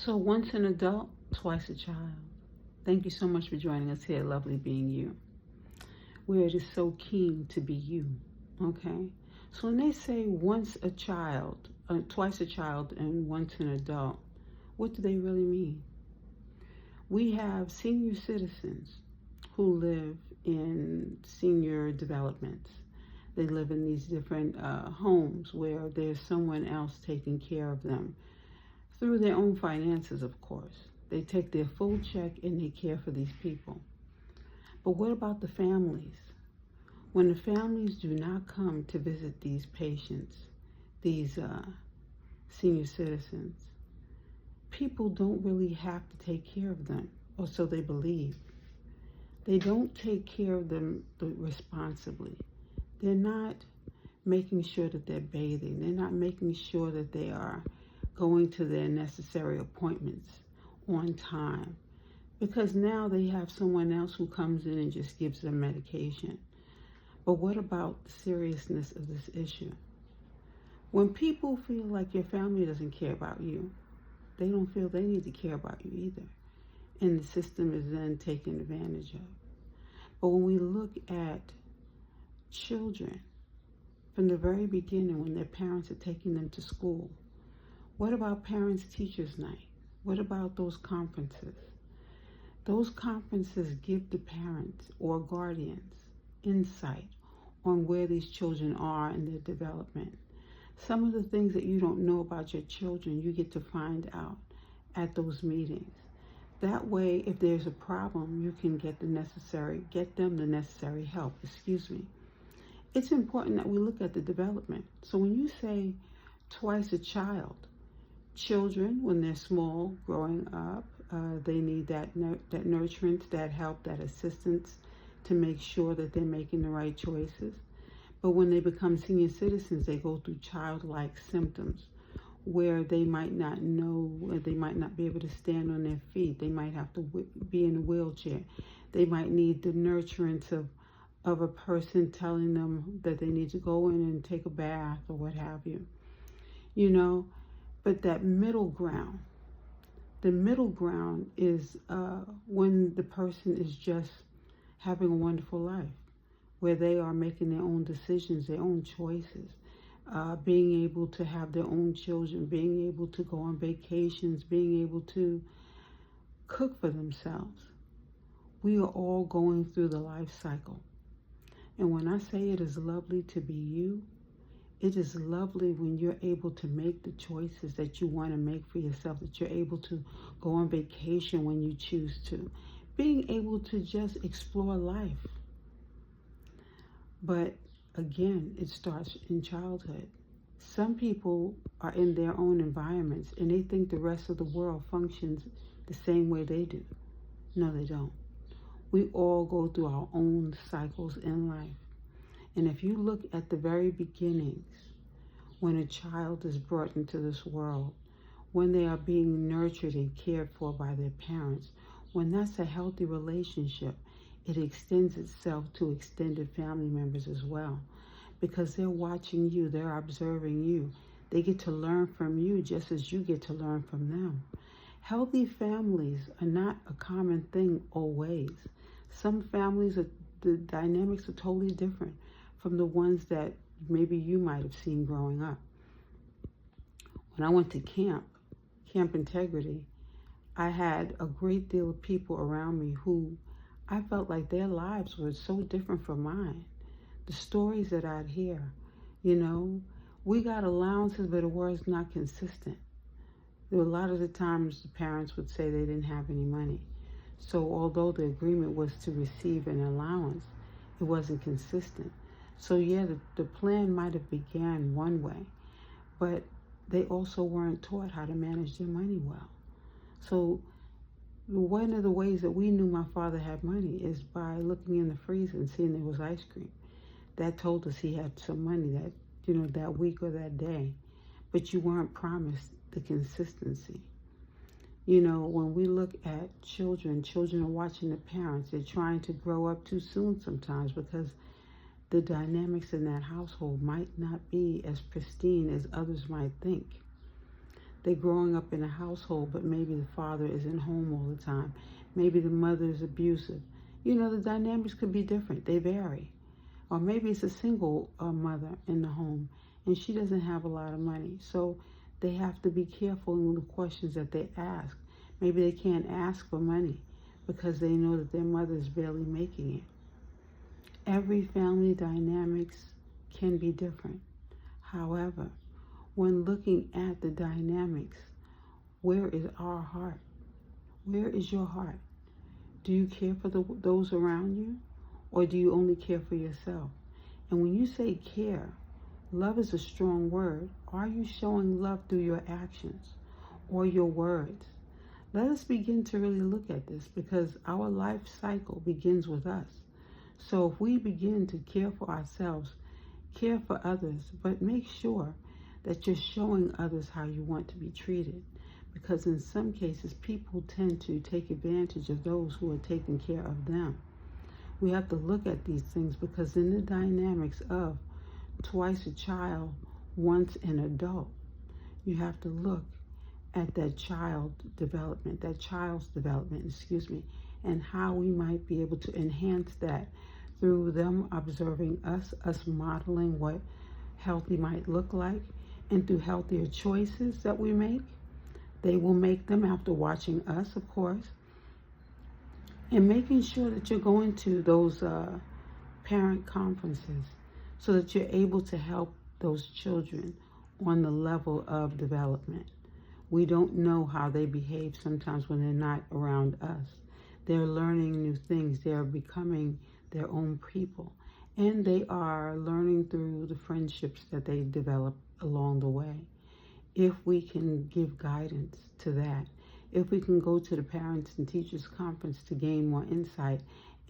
So once an adult, twice a child. Thank you so much for joining us here, lovely being you, where it is so keen to be you, okay? So when they say once a child, twice a child, and once an adult, what do they really mean? We have senior citizens who live in senior developments. They live in these different homes where there's someone else taking care of them through their own finances, of course. They take their full check and they care for these people. But what about the families? When the families do not come to visit these patients, these senior citizens, people don't really have to take care of them, or so they believe. They don't take care of them responsibly. They're not making sure that they're bathing. They're not making sure that they are going to their necessary appointments on time, because now they have someone else who comes in and just gives them medication. But what about the seriousness of this issue? When people feel like your family doesn't care about you, they don't feel they need to care about you either. And the system is then taken advantage of. But when we look at children from the very beginning, when their parents are taking them to school, what about Parents Teachers Night? What about those conferences? Those conferences give the parents or guardians insight on where these children are in their development. Some of the things that you don't know about your children, you get to find out at those meetings. That way, if there's a problem, you can get them the necessary help. It's important that we look at the development. So when you say twice a child, children, when they're small, growing up, they need that nurturance, that help, that assistance to make sure that they're making the right choices. But when they become senior citizens, they go through childlike symptoms where they might not know, they might not be able to stand on their feet. They might have to be in a wheelchair. They might need the nurturance of a person telling them that they need to go in and take a bath or what have you. But that middle ground, the middle ground is when the person is just having a wonderful life, where they are making their own decisions, their own choices, being able to have their own children, being able to go on vacations, being able to cook for themselves. We are all going through the life cycle. And when I say it is lovely to be you, it is lovely when you're able to make the choices that you want to make for yourself, that you're able to go on vacation when you choose to, being able to just explore life. But again, it starts in childhood. Some people are in their own environments and they think the rest of the world functions the same way they do. No, they don't. We all go through our own cycles in life. And if you look at the very beginnings, when a child is brought into this world, when they are being nurtured and cared for by their parents, when that's a healthy relationship, it extends itself to extended family members as well, because they're watching you, they're observing you. They get to learn from you just as you get to learn from them. Healthy families are not a common thing always. Some families, the dynamics are totally different from the ones that maybe you might have seen growing up. When I went to Camp Integrity, I had a great deal of people around me who I felt like their lives were so different from mine. The stories that I'd hear, we got allowances, but it was not consistent. There were a lot of the times the parents would say they didn't have any money. So although the agreement was to receive an allowance, it wasn't consistent. So yeah, the plan might have began one way, but they also weren't taught how to manage their money well. So one of the ways that we knew my father had money is by looking in the freezer and seeing there was ice cream. That told us he had some money that week or that day. But you weren't promised the consistency. When we look at children are watching the parents. They're trying to grow up too soon sometimes because the dynamics in that household might not be as pristine as others might think. They're growing up in a household, but maybe the father isn't home all the time. Maybe the mother is abusive. You know, the dynamics could be different. They vary. Or maybe it's a single mother in the home, and she doesn't have a lot of money. So they have to be careful in the questions that they ask. Maybe they can't ask for money because they know that their mother is barely making it. Every family dynamics can be different. However, when looking at the dynamics, where is our heart? Where is your heart? Do you care for those around you? Or do you only care for yourself? And when you say care, love is a strong word. Are you showing love through your actions or your words? Let us begin to really look at this, because our life cycle begins with us. So if we begin to care for ourselves, care for others, but make sure that you're showing others how you want to be treated. Because in some cases, people tend to take advantage of those who are taking care of them. We have to look at these things, because in the dynamics of twice a child, once an adult, you have to look at that child's development, and how we might be able to enhance that through them observing us modeling what healthy might look like, and through healthier choices that we make. They will make them after watching us, of course, and making sure that you're going to those parent conferences so that you're able to help those children on the level of development. We don't know how they behave sometimes when they're not around us. They're learning new things. They're becoming their own people. And they are learning through the friendships that they develop along the way. If we can give guidance to that, if we can go to the Parents and Teachers Conference to gain more insight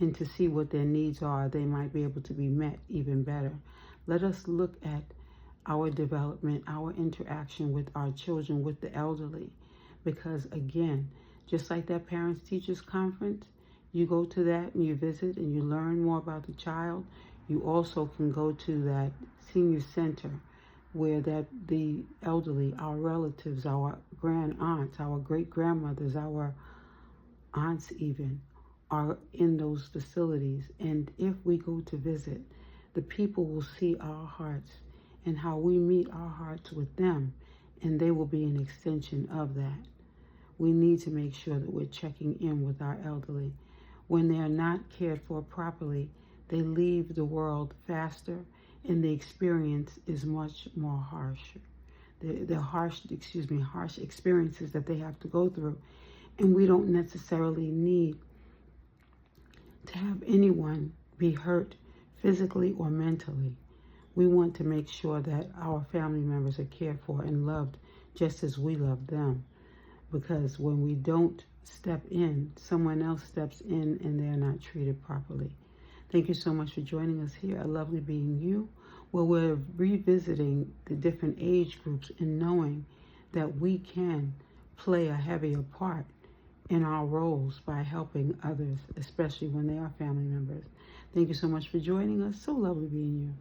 and to see what their needs are, they might be able to be met even better. Let us look at our development, our interaction with our children, with the elderly. Because again, just like that Parents Teachers Conference, you go to that and you visit and you learn more about the child. You also can go to that senior center where the elderly, our relatives, our grand aunts, our great grandmothers, our aunts even, are in those facilities. And if we go to visit, the people will see our hearts and how we meet our hearts with them, and they will be an extension of that. We need to make sure that we're checking in with our elderly. When they are not cared for properly, they leave the world faster, and the experience is much more harsher. The harsh experiences that they have to go through. And we don't necessarily need to have anyone be hurt physically or mentally. We want to make sure that our family members are cared for and loved just as we love them. Because when we don't step in, someone else steps in and they're not treated properly. Thank you so much for joining us here at Lovely Being You, where we're revisiting the different age groups and knowing that we can play a heavier part in our roles by helping others, especially when they are family members. Thank you so much for joining us. So lovely being you.